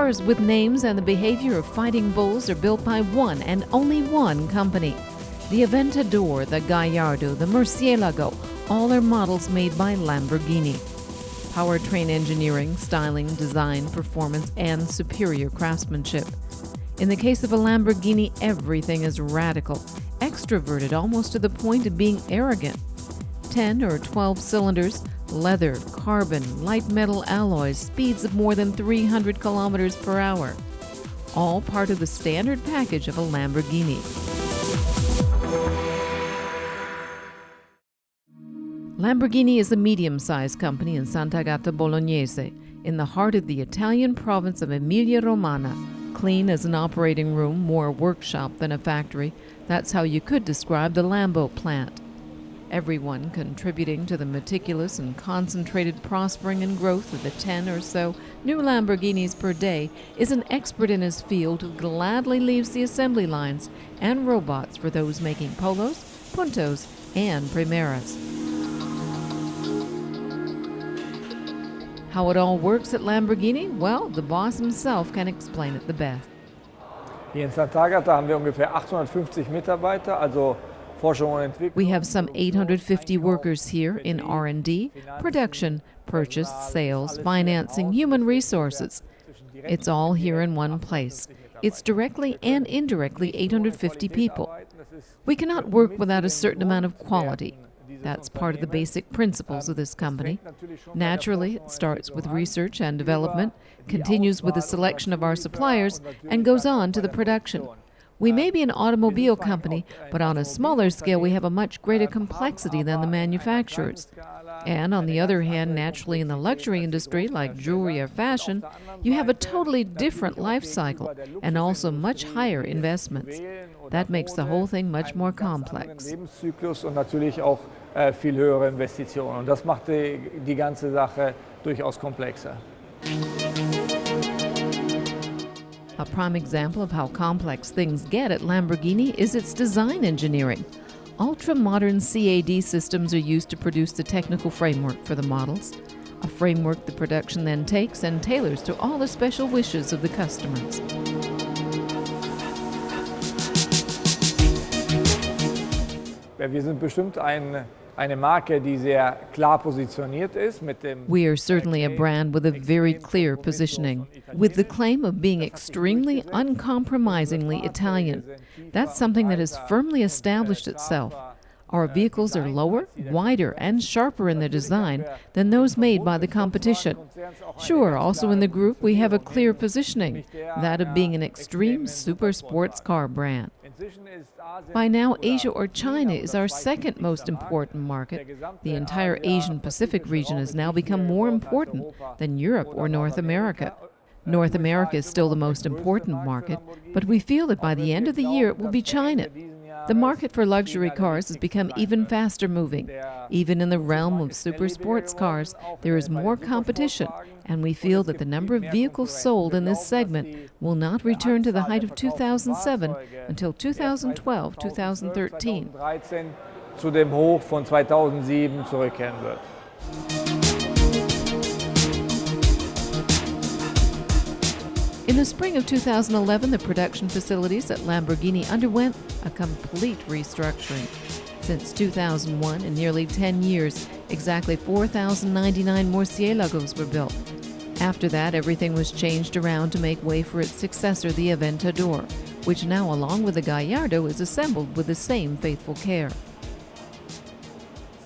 Cars with names and the behavior of fighting bulls are built by one and only one company. The Aventador, the Gallardo, the Murcielago, all are models made by Lamborghini. Powertrain engineering, styling, design, performance, and superior craftsmanship. In the case of a Lamborghini, everything is radical, extroverted almost to the point of being arrogant. 10 or 12 cylinders, leather, carbon, light metal alloys, speeds of more than 300 kilometers per hour. All part of the standard package of a Lamborghini. Lamborghini is a medium-sized company in Sant'Agata Bolognese, in the heart of the Italian province of Emilia-Romagna. Clean as an operating room, more a workshop than a factory. That's how you could describe the Lambo plant. Everyone contributing to the meticulous and concentrated prospering and growth of the 10 or so new Lamborghinis per day is an expert in his field who gladly leaves the assembly lines and robots for those making Polos, Puntos, and Primeras. How it all works at Lamborghini? Well, the boss himself can explain it the best. Hier in Sant'Agata haben wir ungefähr 850 Mitarbeiter, also Forschung und Entwicklung. We have some 850 workers here in R&D, production, purchase, sales, financing, human resources. It's all here in one place. It's directly and indirectly 850 people. We cannot work without a certain amount of quality. That's part of the basic principles of this company. Naturally, it starts with research and development, continues with the selection of our suppliers, and goes on to the production. We may be an automobile company, but on a smaller scale we have a much greater complexity than the manufacturers. And on the other hand, naturally in the luxury industry, like jewelry or fashion, you have a totally different life cycle and also much higher investments. That makes the whole thing much more complex. Lebenszyklus und natürlich auch viel höhere Investitionen. Und das macht die ganze Sache durchaus komplexer. A prime example of how complex things get at Lamborghini is its design engineering. Ultra-modern CAD systems are used to produce the technical framework for the models, a framework the production then takes and tailors to all the special wishes of the customers. Wir sind bestimmt eine Marke, die sehr klar positioniert ist mit dem. We are certainly a brand with a very clear positioning, with the claim of being extremely uncompromisingly Italian. That's something that has firmly established itself. Our vehicles are lower, wider, and sharper in their design than those made by the competition. Sure, also in the group we have a clear positioning, that of being an extreme super sports car brand. By now, Asia or China is our second most important market. The entire Asian Pacific region has now become more important than Europe or North America. North America is still the most important market, but we feel that by the end of the year it will be China. The market for luxury cars has become even faster moving. Even in the realm of super sports cars, there is more competition, and we feel that the number of vehicles sold in this segment will not return to the height of 2007 until 2012-2013. Zu dem Hoch von 2007 zurückkehren wird. In the spring of 2011, the production facilities at Lamborghini underwent a complete restructuring. Since 2001, in nearly 10 years, exactly 4,099 Murcielagos were built. After that, everything was changed around to make way for its successor, the Aventador, which now, along with the Gallardo, is assembled with the same faithful care.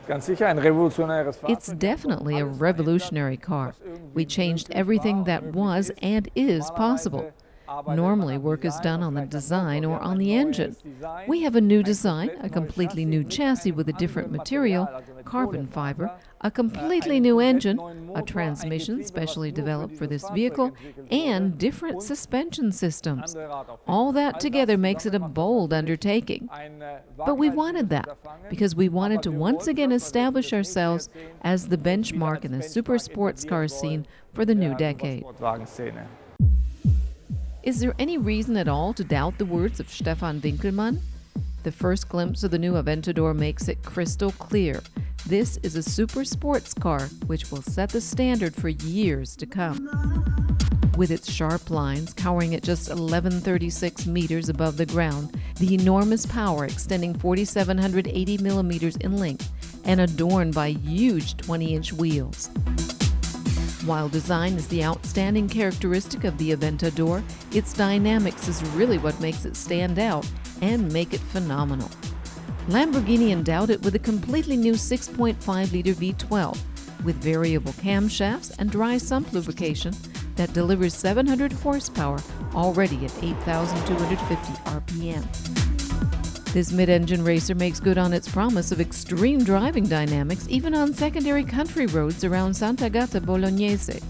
It's definitely a revolutionary car. We changed everything that was and is possible. Normally, work is done on the design or on the engine. We have a new design, a completely new chassis with a different material, carbon fiber, a completely new engine, a transmission specially developed for this vehicle, and different suspension systems. All that together makes it a bold undertaking. But we wanted that because we wanted to once again establish ourselves as the benchmark in the super sports car scene for the new decade. Is there any reason at all to doubt the words of Stefan Winkelmann? The first glimpse of the new Aventador makes it crystal clear. This is a super sports car which will set the standard for years to come. With its sharp lines towering at just 1136 meters above the ground, the enormous power extending 4,780 millimeters in length and adorned by huge 20-inch wheels. While design is the outstanding characteristic of the Aventador, its dynamics is really what makes it stand out and make it phenomenal. Lamborghini endowed it with a completely new 6.5-liter V12 with variable camshafts and dry sump lubrication that delivers 700 horsepower already at 8,250 RPM. This mid-engine racer makes good on its promise of extreme driving dynamics even on secondary country roads around Sant'Agata Bolognese.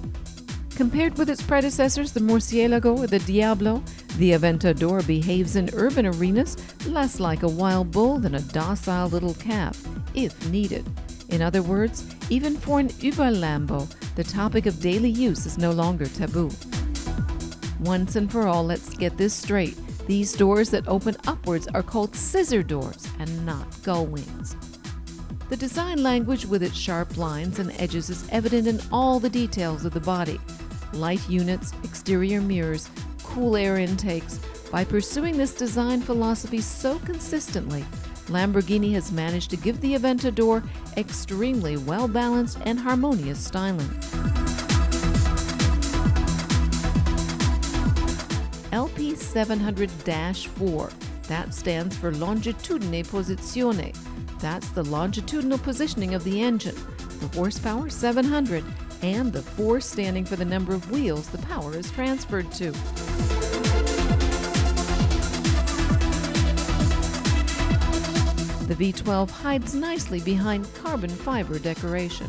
Compared with its predecessors, the Murcielago or the Diablo, the Aventador behaves in urban arenas less like a wild bull than a docile little calf, if needed. In other words, even for an Uber Lambo, the topic of daily use is no longer taboo. Once and for all, let's get this straight. These doors that open upwards are called scissor doors and not gull wings. The design language with its sharp lines and edges is evident in all the details of the body. Light units, exterior mirrors, cool air intakes. By pursuing this design philosophy so consistently, Lamborghini has managed to give the Aventador extremely well-balanced and harmonious styling. LP700-4, that stands for Longitudine Posizione. That's the longitudinal positioning of the engine. The horsepower, 700, and the 4 standing for the number of wheels the power is transferred to. The V12 hides nicely behind carbon fiber decoration.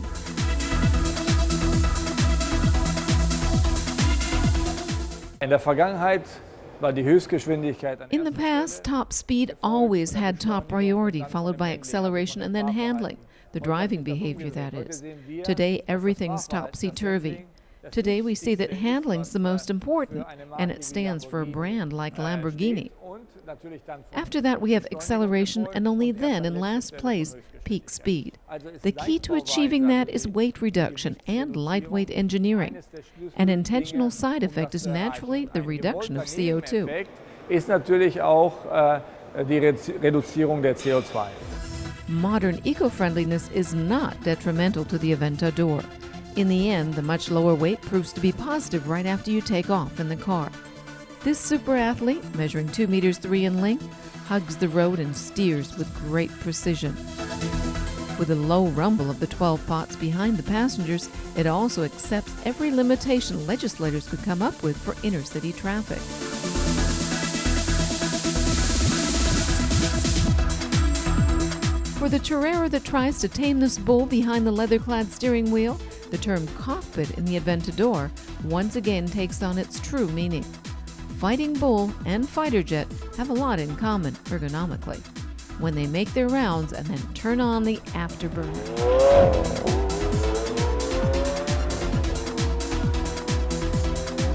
In der Vergangenheit war die Höchstgeschwindigkeit an In the past, top speed always had top priority, followed by acceleration and then handling, the driving behavior that is. Today, everything's topsy-turvy. Today, we see that handling's the most important, and it stands for a brand like Lamborghini. After that, we have acceleration, and only then, in last place, peak speed. The key to achieving that is weight reduction and lightweight engineering. An intentional side effect is naturally the reduction of CO2. Ist natürlich auch die Reduzierung der CO2. Modern eco-friendliness is not detrimental to the Aventador. In the end, the much lower weight proves to be positive right after you take off in the car. This super athlete, measuring 2 meters 3 in length, hugs the road and steers with great precision. With a low rumble of the 12 pots behind the passengers, it also accepts every limitation legislators could come up with for inner-city traffic. For the Torero that tries to tame this bull behind the leather-clad steering wheel, the term cockpit in the Aventador once again takes on its true meaning. Fighting Bull and Fighter Jet have a lot in common ergonomically when they make their rounds and then turn on the afterburner.